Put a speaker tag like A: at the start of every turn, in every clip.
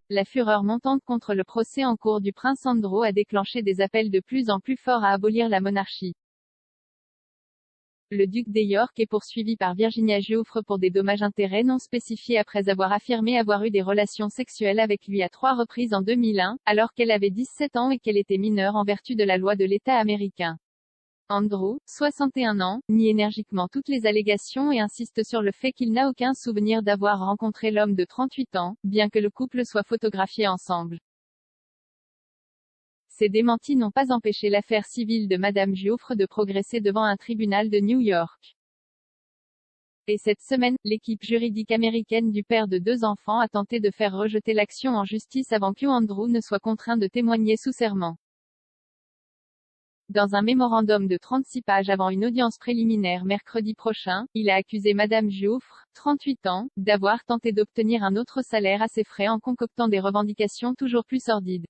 A: la fureur montante contre le procès en cours du prince Andrew a déclenché des appels de plus en plus forts à abolir la monarchie. Le duc de York est poursuivi par Virginia Giuffre pour des dommages-intérêts non spécifiés après avoir affirmé avoir eu des relations sexuelles avec lui à 3 reprises en 2001, alors qu'elle avait 17 ans et qu'elle était mineure en vertu de la loi de l'État américain. Andrew, 61 ans, nie énergiquement toutes les allégations et insiste sur le fait qu'il n'a aucun souvenir d'avoir rencontré l'homme de 38 ans, bien que le couple soit photographié ensemble. Ces démentis n'ont pas empêché l'affaire civile de Madame Giuffre de progresser devant un tribunal de New York. Et cette semaine, l'équipe juridique américaine du père de 2 enfants a tenté de faire rejeter l'action en justice avant que Andrew ne soit contraint de témoigner sous serment. Dans un mémorandum de 36 pages avant une audience préliminaire mercredi prochain, il a accusé Madame Giuffre, 38 ans, d'avoir tenté d'obtenir un autre salaire à ses frais en concoctant des revendications toujours plus sordides.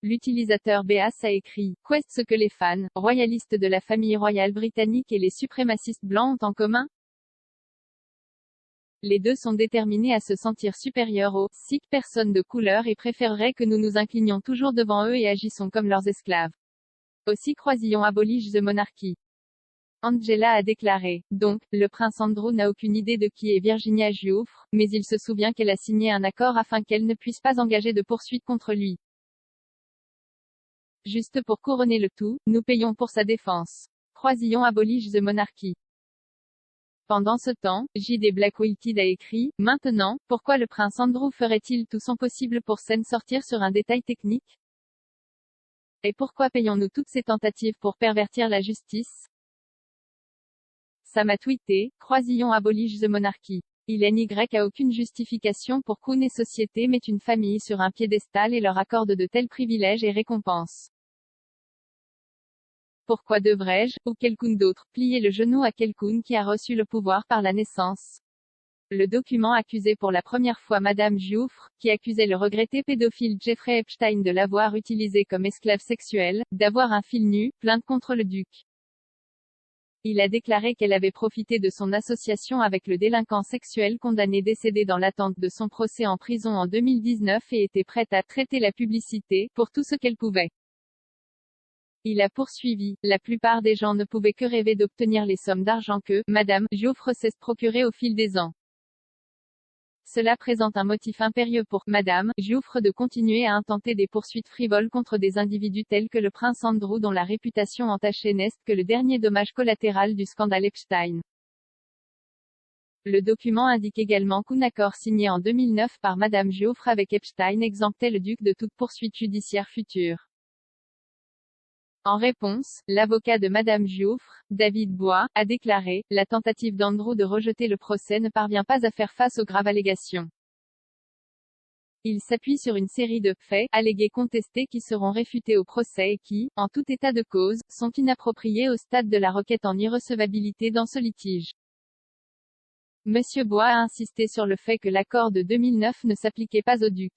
A: L'utilisateur Beas a écrit « Qu'est ce que les fans, royalistes de la famille royale britannique et les suprémacistes blancs ont en commun? Les deux sont déterminés à se sentir supérieurs aux Sikh personnes de couleur et préféreraient que nous nous inclinions toujours devant eux et agissons comme leurs esclaves. Aussi Croisillon abolige the monarchy. » Angela a déclaré. Donc, le prince Andrew n'a aucune idée de qui est Virginia Giuffre, mais il se souvient qu'elle a signé un accord afin qu'elle ne puisse pas engager de poursuite contre lui. Juste pour couronner le tout, nous payons pour sa défense. Croisillon abolige the monarchy. Pendant ce temps, J.D. Black-Wilted a écrit « Maintenant, pourquoi le prince Andrew ferait-il tout son possible pour s'en sortir sur un détail technique? Et pourquoi payons-nous toutes ces tentatives pour pervertir la justice? » Sam a tweeté « Croisillon abolige the monarchy. Il n'y a aucune justification pour qu'une société mette une famille sur un piédestal et leur accorde de tels privilèges et récompenses. Pourquoi devrais-je, ou quelqu'un d'autre, plier le genou à quelqu'un qui a reçu le pouvoir par la naissance? » Le document accusait pour la première fois Madame Giuffre, qui accusait le regretté pédophile Jeffrey Epstein de l'avoir utilisé comme esclave sexuelle, d'avoir un fil nu, plainte contre le duc. Il a déclaré qu'elle avait profité de son association avec le délinquant sexuel condamné décédé dans l'attente de son procès en prison en 2019 et était prête à traiter la publicité, pour tout ce qu'elle pouvait. Il a poursuivi, la plupart des gens ne pouvaient que rêver d'obtenir les sommes d'argent que Madame Giuffre s'est procurées au fil des ans. Cela présente un motif impérieux pour Madame Giuffre de continuer à intenter des poursuites frivoles contre des individus tels que le prince Andrew dont la réputation entachée n'est que le dernier dommage collatéral du scandale Epstein. Le document indique également qu'un accord signé en 2009 par Madame Giuffre avec Epstein exemptait le duc de toute poursuite judiciaire future. En réponse, l'avocat de Madame Giuffre, David Bois, a déclaré « La tentative d'Andrew de rejeter le procès ne parvient pas à faire face aux graves allégations. Il s'appuie sur une série de faits, allégués contestés qui seront réfutés au procès et qui, en tout état de cause, sont inappropriés au stade de la requête en irrecevabilité dans ce litige. » Monsieur Bois a insisté sur le fait que l'accord de 2009 ne s'appliquait pas au duc.